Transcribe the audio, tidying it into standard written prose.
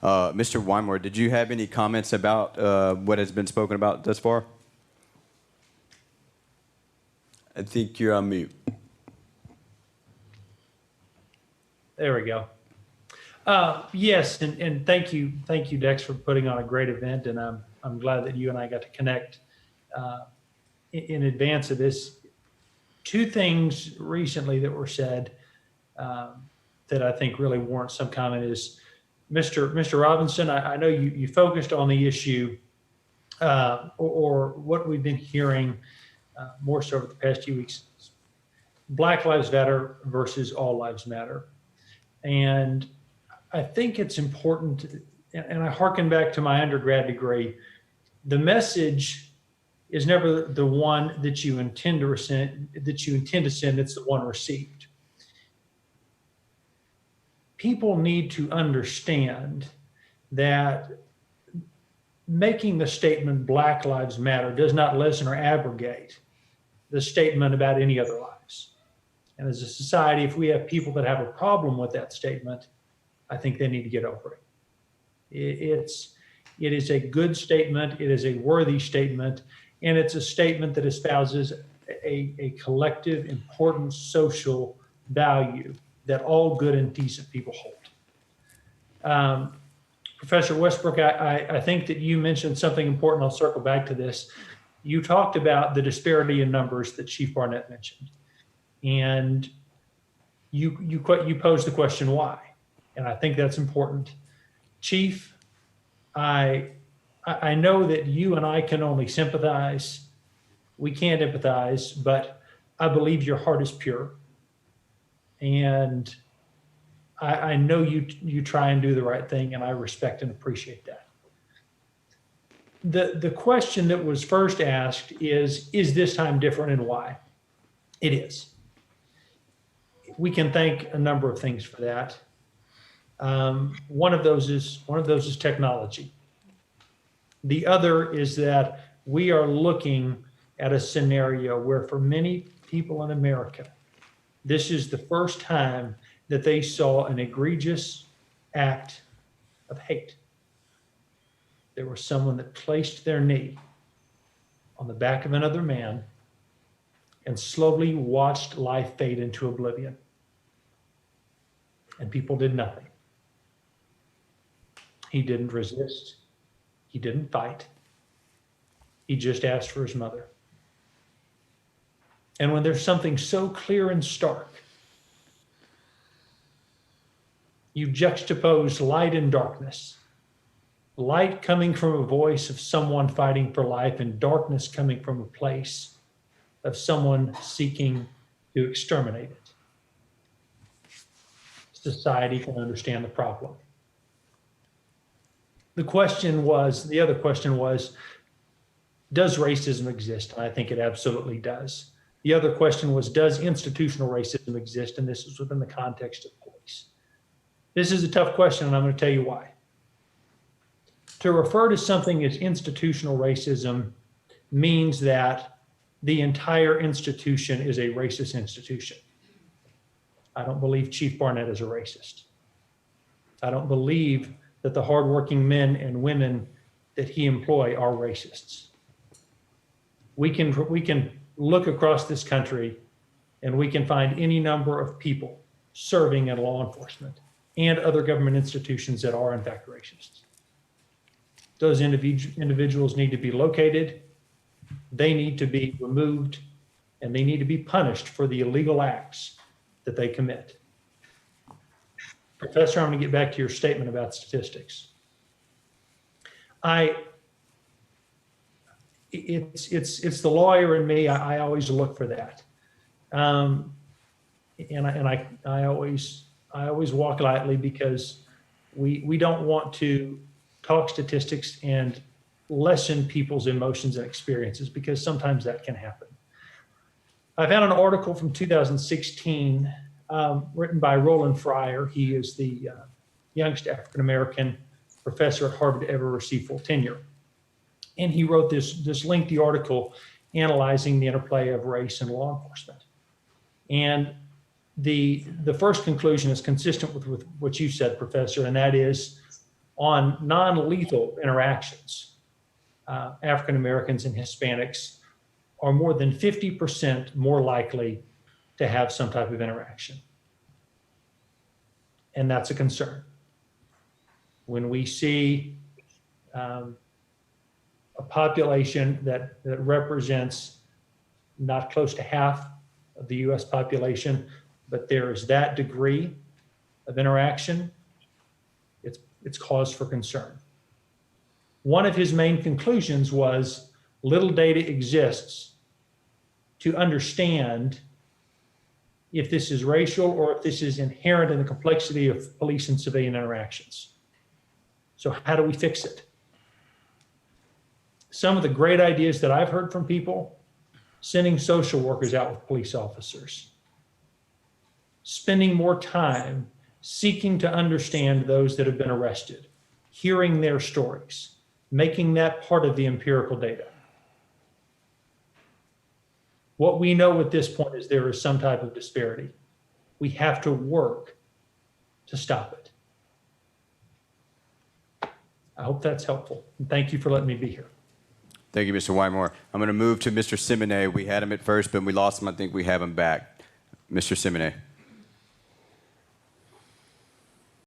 Mr. Wymore, did you have any comments about what has been spoken about thus far? I think you're on mute. There we go. Yes, and thank you, Dex, for putting on a great event, and I'm glad that you and I got to connect in advance of this. Two things recently that were said that I think really warrant some comment is, Mr. Robinson, I know you focused on the issue or what we've been hearing more so over the past few weeks, Black Lives Matter versus All Lives Matter. And I think it's important, and I hearken back to my undergrad degree, the message is never the one that you intend to send, it's the one received. People need to understand that making the statement Black Lives Matter does not lessen or abrogate the statement about any other lives. And as a society, if we have people that have a problem with that statement, I think they need to get over it. It is a good statement, it is a worthy statement, and it's a statement that espouses a collective, important social value that all good and decent people hold. Professor Westbrook, I think that you mentioned something important. I'll circle back to this. You talked about the disparity in numbers that Chief Barnett mentioned. And you posed the question, why? And I think that's important. Chief, I know that you and I can only sympathize. We can't empathize, but I believe your heart is pure. And I know you try and do the right thing, and I respect and appreciate that. The question that was first asked is this time different and why? It is. We can thank a number of things for that. One of those is technology. The other is that we are looking at a scenario where for many people in America, this is the first time that they saw an egregious act of hate. There was someone that placed their knee on the back of another man and slowly watched life fade into oblivion. And people did nothing. He didn't resist. He didn't fight. He just asked for his mother. And when there's something so clear and stark, you juxtapose light and darkness. Light coming from a voice of someone fighting for life, and darkness coming from a place of someone seeking to exterminate it. Society can understand the problem. The other question was, does racism exist? And I think it absolutely does. The other question was, does institutional racism exist? And this is within the context of police. This is a tough question, and I'm going to tell you why. To refer to something as institutional racism means that the entire institution is a racist institution. I don't believe Chief Barnett is a racist. I don't believe that the hardworking men and women that he employs are racists. We can look across this country and we can find any number of people serving in law enforcement and other government institutions that are in fact racists. Those individuals need to be located, they need to be removed, and they need to be punished for the illegal acts that they commit. Professor, I'm going to get back to your statement about statistics. It's the lawyer in me. I always look for that, and I always walk lightly because we don't want to talk statistics and lessen people's emotions and experiences, because sometimes that can happen. I found an article from 2016 written by Roland Fryer. He is the youngest African-American professor at Harvard to ever receive full tenure. And he wrote this lengthy article analyzing the interplay of race and law enforcement. And the first conclusion is consistent with what you said, Professor, and that is, on non-lethal interactions, African Americans and Hispanics are more than 50% more likely to have some type of interaction. And that's a concern. When we see a population that represents not close to half of the US population, but there is that degree of interaction, it's cause for concern. One of his main conclusions was little data exists to understand if this is racial or if this is inherent in the complexity of police and civilian interactions. So how do we fix it? Some of the great ideas that I've heard from people: sending social workers out with police officers, spending more time seeking to understand those that have been arrested, hearing their stories, making that part of the empirical data. What we know at this point is there is some type of disparity. We have to work to stop it. I hope that's helpful. And thank you for letting me be here. Thank you, Mr. Wymore. I'm going to move to Mr. Simone. We had him at first, but we lost him. I think we have him back. Mr. Simone.